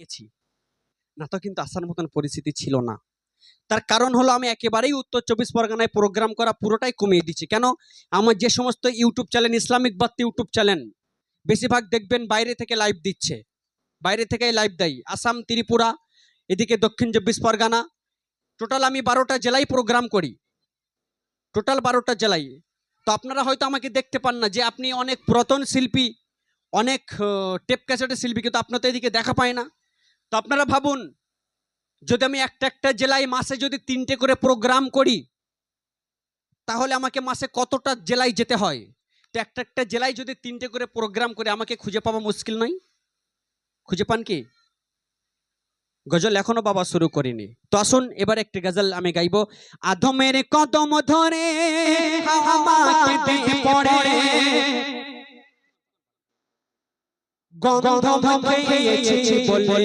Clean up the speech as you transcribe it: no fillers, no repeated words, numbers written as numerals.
গেছি না তো কিন্তু আসার মতন পরিস্থিতি ছিল না। তার কারণ হলো আমি একেবারেই উত্তর 24 পরগনায় প্রোগ্রাম করা পুরোটাই কমিয়ে দিচ্ছি। কেন? আমার যে সমস্ত ইউটিউব চ্যানেল, ইসলামিক বার্তা ইউটিউব চ্যানেল বেশিরভাগ দেখবেন বাইরে থেকে লাইভ দিচ্ছে, বাইরে থেকেই লাইভ দেয়। আসাম, ত্রিপুরা, এদিকে দক্ষিণ 24 পরগনা, টোটাল আমি 12টা জেলায় প্রোগ্রাম করি, টোটাল 12টা জেলায়। তো আপনারা হয়তো আমাকে দেখতে পান না, যে আপনি অনেক পুরাতন শিল্পী, অনেক টেপ ক্যাসেটের শিল্পী, কিন্তু আপনার তো এদিকে দেখা পায় না। তো আপনারা ভাবুন, যদি আমি একটা একটা জেলায় মাসে যদি 3টে করে প্রোগ্রাম করি, তাহলে আমাকে মাসে কতটা জেলায় যেতে হয়? তো একটা একটা জেলায় যদি 3টে করে প্রোগ্রাম করে, আমাকে খুঁজে পাওয়া মুশকিল নয়? খুঁজে পান কি? গজল এখনো বাবা শুরু করিনি। তো আসুন এবার একটি গজল আমি গাইবো। আধমের কদম ধরে আমাকে দিয়ে পড়ে, গন্ধ মাখিয়েছি বলে